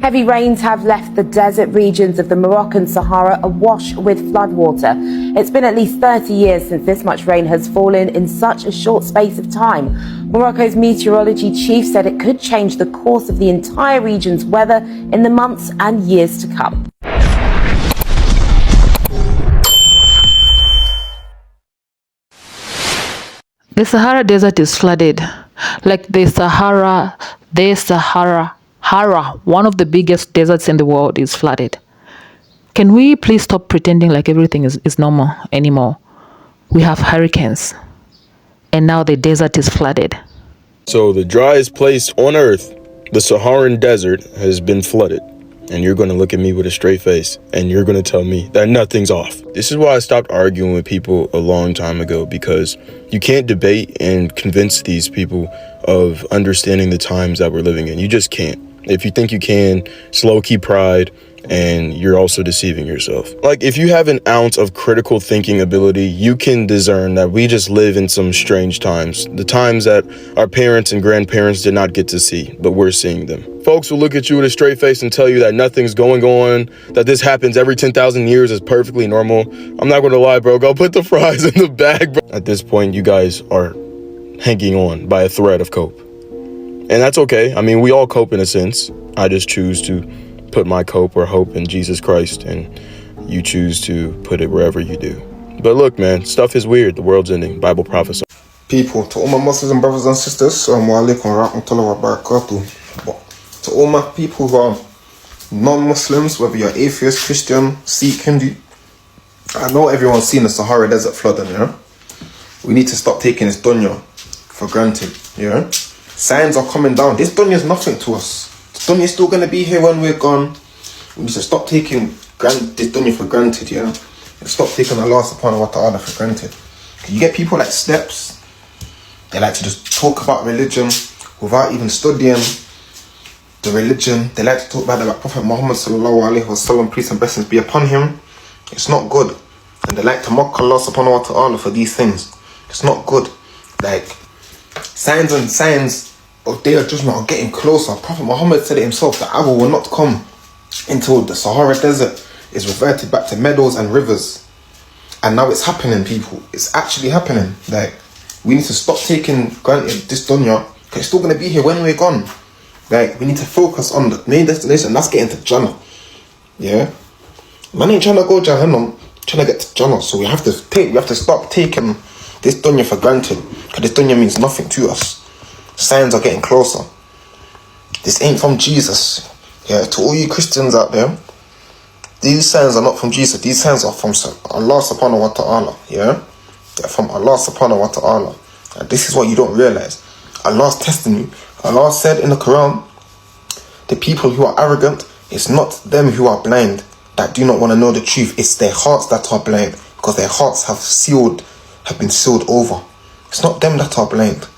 Heavy rains have left the desert regions of the Moroccan Sahara awash with floodwater. It's been at least 30 years since this much rain has fallen in such a short space of time. Morocco's meteorology chief said it could change the course of the entire region's weather in the months and years to come. The Sahara Desert is flooded. Like the Sahara, one of the biggest deserts in the world, is flooded. Can we please stop pretending like everything is normal anymore? We have hurricanes, and now the desert is flooded. So the driest place on earth, the Saharan desert, has been flooded. And you're going to look at me with a straight face, and you're going to tell me that nothing's off. This is why I stopped arguing with people a long time ago, because you can't debate and convince these people of understanding the times that we're living in. You just can't. If you think you can, it's low-key pride, and you're also deceiving yourself. Like, if you have an ounce of critical thinking ability, you can discern that we just live in some strange times. The times that our parents and grandparents did not get to see, but we're seeing them. Folks will look at you with a straight face and tell you that nothing's going on, that this happens every 10,000 years is perfectly normal. I'm not gonna lie, bro. Go put the fries in the bag, bro. At this point, you guys are hanging on by a thread of cope. And that's okay. I mean, we all cope in a sense. I just choose to put my cope or hope in Jesus Christ, and you choose to put it wherever you do. But look, man, stuff is weird. The world's ending. Bible prophesy. People, to all my Muslims and brothers and sisters, assalamu alaikum wa rahmatullahi wa barakatuh. But to all my people who are non-Muslims, whether you're atheist, Christian, Sikh, Hindu, I know everyone's seen the Sahara Desert flooding, you know? We need to stop taking this dunya for granted, you know? Signs are coming down. This dunya is nothing to us. This dunya is still going to be here when we're gone. We need to stop taking this dunya for granted, yeah? And stop taking Allah subhanahu wa ta'ala for granted. You get people like Steps, they like to just talk about religion without even studying the religion. They like to talk about the Prophet Muhammad sallallahu alaihi wasallam, peace and blessings be upon him. It's not good. And they like to mock Allah subhanahu wa ta'ala for these things. It's not good. Like, signs of day of judgment are getting closer. Prophet Muhammad said it himself, the hour will not come until the Sahara Desert is reverted back to meadows and rivers. And now it's happening, people. It's actually happening. Like, we need to stop taking granted this dunya, because it's still going to be here when we're gone. Like, we need to focus on the main destination. That's getting to Jannah. Yeah? Man ain't trying to go Jahannam, trying to get to Jannah. So we have to stop taking this dunya for granted, because this dunya means nothing to us. Signs are getting closer. This ain't from Jesus. Yeah, to all you Christians out there, these signs are not from Jesus. These signs are from Allah subhanahu wa ta'ala. Yeah? They're from Allah subhanahu wa ta'ala. And this is what you don't realize. Allah's testing you. Allah said in the Quran, the people who are arrogant, it's not them who are blind that do not want to know the truth. It's their hearts that are blind, because their hearts have been sealed over. It's not them that are blind.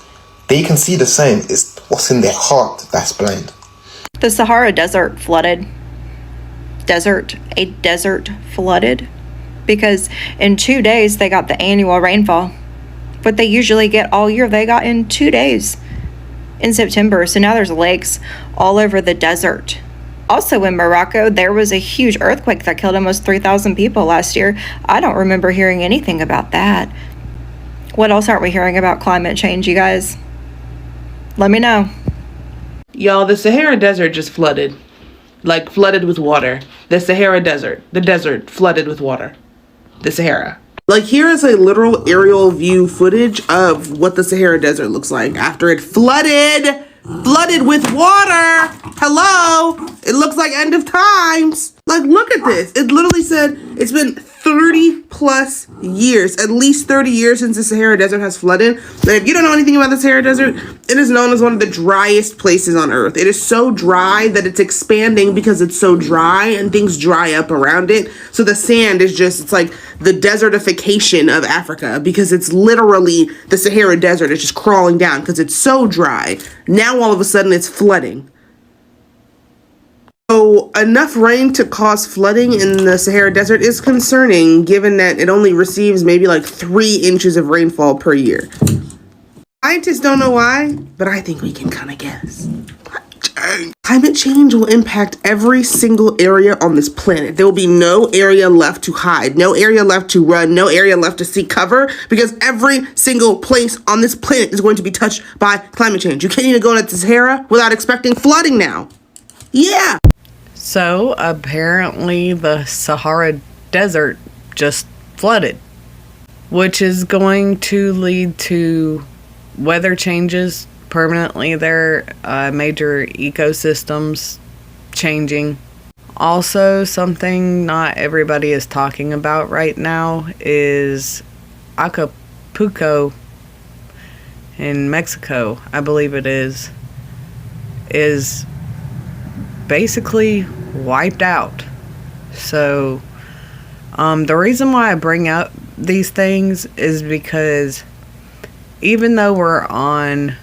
They can see the sign. It's what's in their heart that's blind. The Sahara Desert flooded. A desert flooded. Because in 2 days, they got the annual rainfall. What they usually get all year, they got in 2 days in September. So now there's lakes all over the desert. Also in Morocco, there was a huge earthquake that killed almost 3,000 people last year. I don't remember hearing anything about that. What else aren't we hearing about climate change, you guys? Let me know. Y'all, the Sahara Desert just flooded. Like, flooded with water. The Sahara Desert. The desert flooded with water. The Sahara. Like, here is a literal aerial view footage of what the Sahara Desert looks like after it flooded with water. Hello? It looks like end of times. Like, look at this. It literally said it's been 30 plus years, at least 30 years since the Sahara Desert has flooded. And if you don't know anything about the Sahara Desert, it is known as one of the driest places on earth. It is so dry that it's expanding because it's so dry and things dry up around it. So the sand is just, it's like the desertification of Africa, because it's literally the Sahara Desert is just crawling down because it's so dry. Now all of a sudden it's flooding. So enough rain to cause flooding in the Sahara Desert is concerning, given that it only receives maybe like 3 inches of rainfall per year. Scientists don't know why, but I think we can kind of guess. change. Climate change will impact every single area on this planet. There will be no area left to hide, no area left to run, no area left to seek cover, because every single place on this planet is going to be touched by climate change. You can't even go into the Sahara without expecting flooding now. Yeah. So apparently the Sahara Desert just flooded, which is going to lead to weather changes permanently there, major ecosystems changing. Also, something not everybody is talking about right now is Acapulco in Mexico, I believe it is basically wiped out. So the reason why I bring up these things is because even though we're on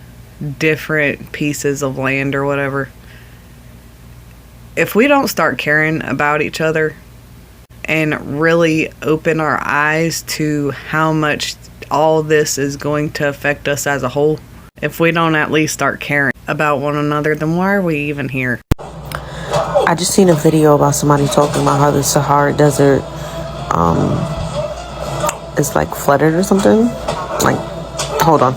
different pieces of land or whatever, if we don't start caring about each other and really open our eyes to how much all this is going to affect us as a whole, if we don't at least start caring about one another, then why are we even here? I just seen a video about somebody talking about how the Sahara Desert is like flooded or something. Like, hold on.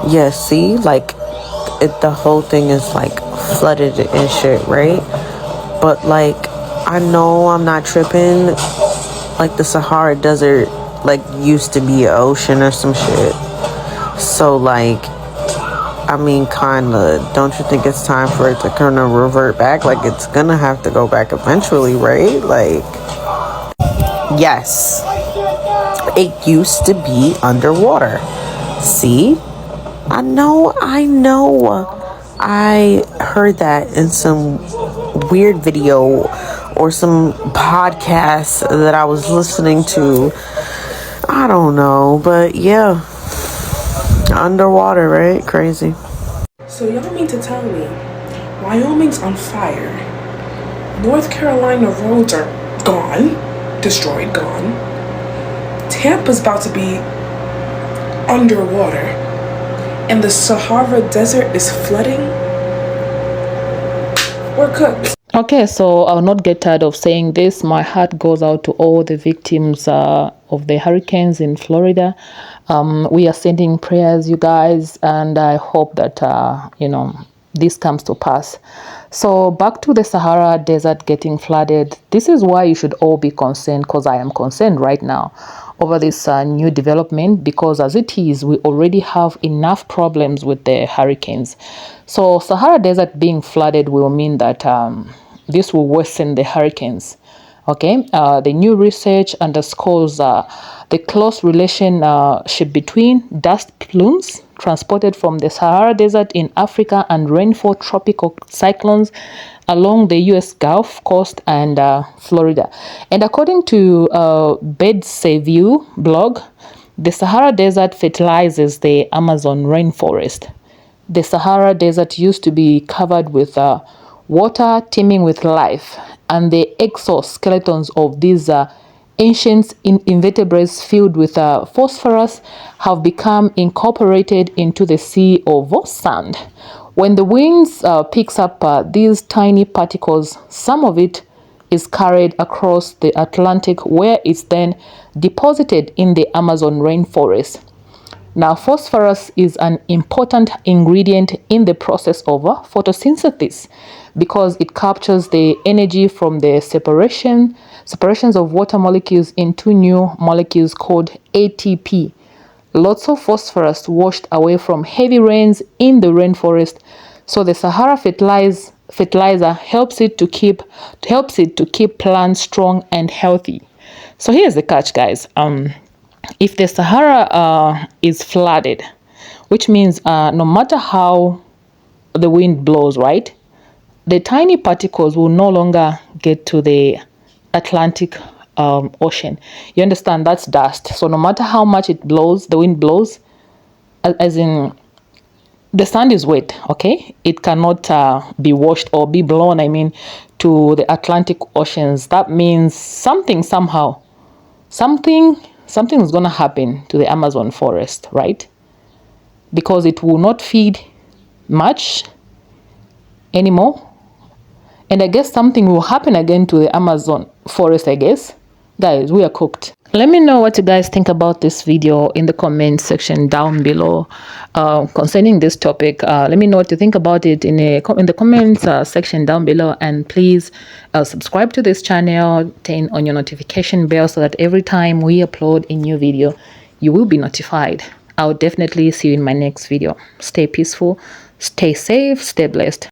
Yeah, see, like the whole thing is like flooded and shit, right? But like, I know I'm not tripping. Like the Sahara Desert like used to be an ocean or some shit. So like, I mean, kinda, don't you think it's time for it to kind of revert back? Like, it's gonna have to go back eventually, right? Like, yes, it used to be underwater. See? I know. I heard that in some weird video or some podcast that I was listening to. I don't know, but yeah. Underwater, right? Crazy. So y'all mean to tell me Wyoming's on fire, North Carolina roads are gone, destroyed, gone, Tampa's about to be underwater, and the Sahara Desert is flooding? We're cooked. Okay, so I'll not get tired of saying this. My heart goes out to all the victims of the hurricanes in Florida. We are sending prayers, you guys, and I hope that, this comes to pass. So back to the Sahara Desert getting flooded. This is why you should all be concerned, because I am concerned right now over this new development, because as it is, we already have enough problems with the hurricanes. So Sahara Desert being flooded will mean that this will worsen the hurricanes. Okay, the new research underscores the close relationship between dust plumes transported from the Sahara Desert in Africa and rainfall tropical cyclones along the U.S. Gulf Coast and Florida. And according to Bedsaview blog, the Sahara Desert fertilizes the Amazon rainforest. The Sahara Desert used to be covered with water teeming with life, and the exoskeletons of these ancient invertebrates filled with phosphorus have become incorporated into the sea of sand. When the winds picks up these tiny particles, some of it is carried across the Atlantic, where it's then deposited in the Amazon rainforest. Now, phosphorus is an important ingredient in the process of photosynthesis because it captures the energy from the separations of water molecules into new molecules called ATP. Lots of phosphorus washed away from heavy rains in the rainforest, so the Sahara fertilizer helps it to keep plants strong and healthy. So here's the catch, guys. If the Sahara is flooded, which means no matter how the wind blows, right, the tiny particles will no longer get to the Atlantic Ocean. You understand? That's dust. So no matter how much it blows, the wind blows, as in the sand is wet, okay? It cannot be washed or be blown, to the Atlantic Oceans. That means something is going to happen to the Amazon forest, right? Because it will not feed much anymore. And I guess something will happen again to the Amazon forest, I guess. Guys, we are cooked. Let me know what you guys think about this video in the comment section down below concerning this topic. Let me know what you think about it in the comments section down below. And please subscribe to this channel, turn on your notification bell so that every time we upload a new video, you will be notified. I'll definitely see you in my next video. Stay peaceful, stay safe, stay blessed.